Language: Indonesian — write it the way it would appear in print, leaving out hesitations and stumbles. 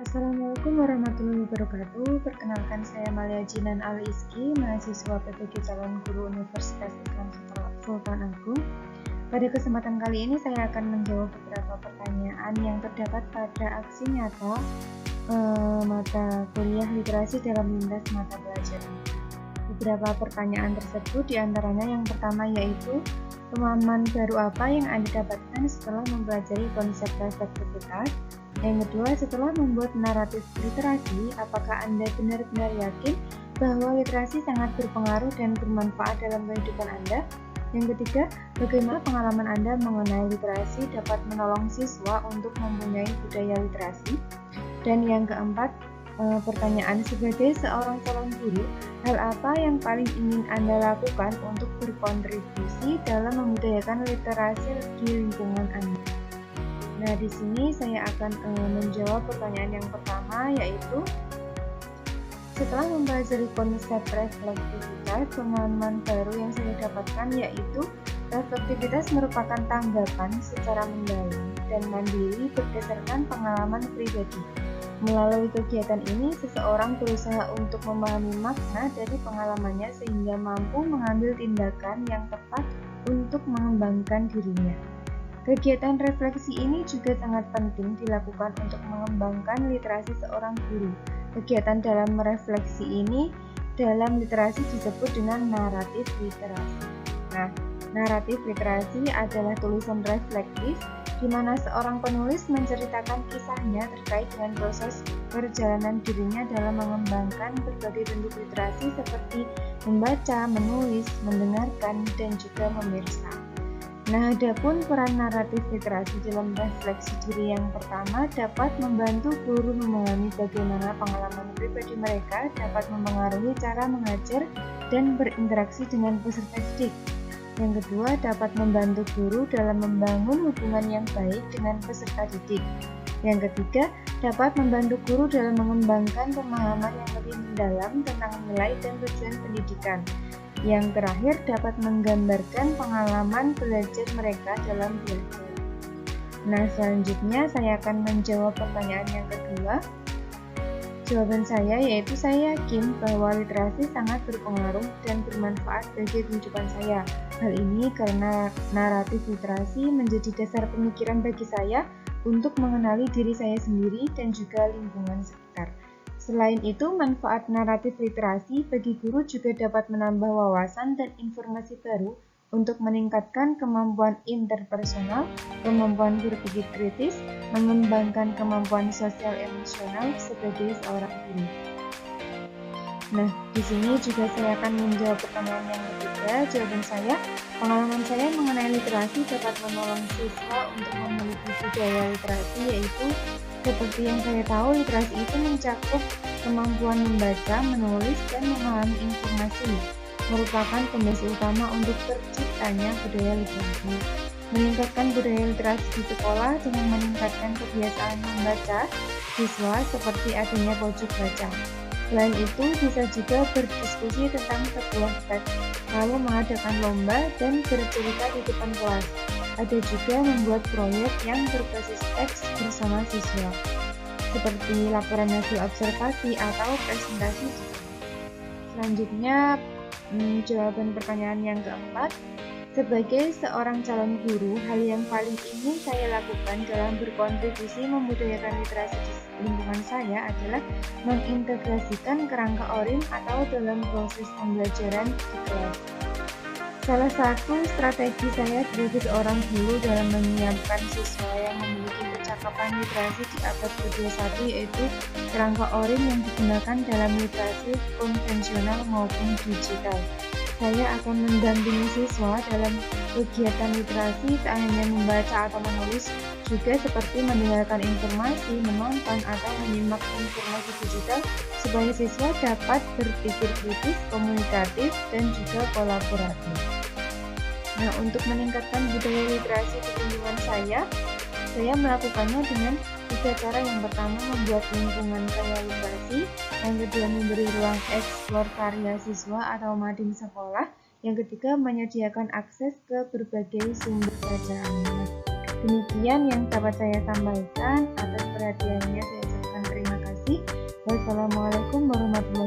Assalamualaikum warahmatullahi wabarakatuh. Perkenalkan, saya Malia Jinan Ali-Izki, mahasiswa PPG Calon Guru Universitas Islam Sultan Agung. Pada kesempatan kali ini saya akan menjawab beberapa pertanyaan yang terdapat pada aksi nyata mata kuliah literasi dalam lintas mata pelajaran. Beberapa pertanyaan tersebut diantaranya yang pertama yaitu pemahaman baru apa yang Anda dapatkan setelah mempelajari konsep refleksivitas. Yang kedua, setelah membuat naratif literasi, apakah Anda benar-benar yakin bahwa literasi sangat berpengaruh dan bermanfaat dalam kehidupan Anda? Yang ketiga, bagaimana pengalaman Anda mengenai literasi dapat menolong siswa untuk mempunyai budaya literasi? Dan yang keempat, pertanyaan sebagai seorang calon guru, hal apa yang paling ingin Anda lakukan untuk berkontribusi dalam membudayakan literasi di lingkungan Anda? Nah, di sini saya akan menjawab pertanyaan yang pertama, yaitu setelah mempelajari konsep refleksivitas, pemahaman baru yang saya dapatkan yaitu refleksivitas merupakan tanggapan secara mendalam dan mandiri berdasarkan pengalaman pribadi. Melalui kegiatan ini, seseorang berusaha untuk memahami makna dari pengalamannya sehingga mampu mengambil tindakan yang tepat untuk mengembangkan dirinya. Kegiatan refleksi ini juga sangat penting dilakukan untuk mengembangkan literasi seorang guru. Kegiatan dalam merefleksi ini dalam literasi disebut dengan naratif literasi. Nah, naratif literasi adalah tulisan reflektif di mana seorang penulis menceritakan kisahnya terkait dengan proses perjalanan dirinya dalam mengembangkan berbagai bentuk literasi seperti membaca, menulis, mendengarkan, dan juga memirsa. Nah, adapun peran naratif literasi dalam refleksi diri yang pertama dapat membantu guru memahami bagaimana pengalaman pribadi mereka dapat mempengaruhi cara mengajar dan berinteraksi dengan peserta didik. Yang kedua, dapat membantu guru dalam membangun hubungan yang baik dengan peserta didik. Yang ketiga, dapat membantu guru dalam mengembangkan pemahaman yang lebih mendalam tentang nilai dan tujuan pendidikan. Yang terakhir, dapat menggambarkan pengalaman belajar mereka dalam belajar. Nah, selanjutnya saya akan menjawab pertanyaan yang kedua. Jawaban saya yaitu saya yakin bahwa literasi sangat berpengaruh dan bermanfaat bagi kehidupan saya. Hal ini karena naratif literasi menjadi dasar pemikiran bagi saya untuk mengenali diri saya sendiri dan juga lingkungan sekitar. Selain itu, manfaat naratif literasi bagi guru juga dapat menambah wawasan dan informasi baru untuk meningkatkan kemampuan interpersonal, kemampuan berpikir kritis, mengembangkan kemampuan sosial emosional sebagai seorang guru. Nah, di sini juga saya akan menjawab pertanyaan yang ketiga. Jawaban saya, pengalaman saya mengenai literasi dapat menolong siswa untuk memiliki budaya literasi, yaitu seperti yang saya tahu, literasi itu mencakup kemampuan membaca, menulis, dan memahami informasi, merupakan fondasi utama untuk terciptanya budaya literasi. Meningkatkan budaya literasi di sekolah dengan meningkatkan kebiasaan membaca siswa seperti adanya pojok baca. Selain itu, bisa juga berdiskusi tentang sebuah teks, lalu mengadakan lomba dan bercerita di depan kelas. Ada juga membuat proyek yang berbasis teks bersama siswa, seperti laporan hasil observasi atau presentasi. Selanjutnya, jawaban pertanyaan yang keempat. Sebagai seorang calon guru, hal yang paling ingin saya lakukan dalam berkontribusi membudayakan literasi di lingkungan saya adalah mengintegrasikan kerangka ORIM atau dalam proses pembelajaran di kelas. Salah satu strategi saya sebagai seorang guru dalam menyiapkan siswa yang memiliki kecakapan literasi di abad ke-21 yaitu kerangka ORIM yang digunakan dalam literasi konvensional maupun digital. Saya akan mendampingi siswa dalam kegiatan literasi tak hanya membaca atau menulis, juga seperti mendengarkan informasi, menonton, atau menyimak informasi digital supaya siswa dapat berpikir kritis, komunikatif, dan juga kolaboratif. Nah, untuk meningkatkan budaya literasi di lingkungan saya melakukannya dengan 3 cara. Yang pertama, membuat lingkungan kaya literasi. Yang kedua, memberi ruang eksplor karya siswa atau mading sekolah. Yang ketiga, menyediakan akses ke berbagai sumber bacaan. Demikian yang dapat saya sampaikan. Atas perhatiannya saya ucapkan terima kasih. kasih. Wassalamualaikum warahmatullahi wabarakatuh.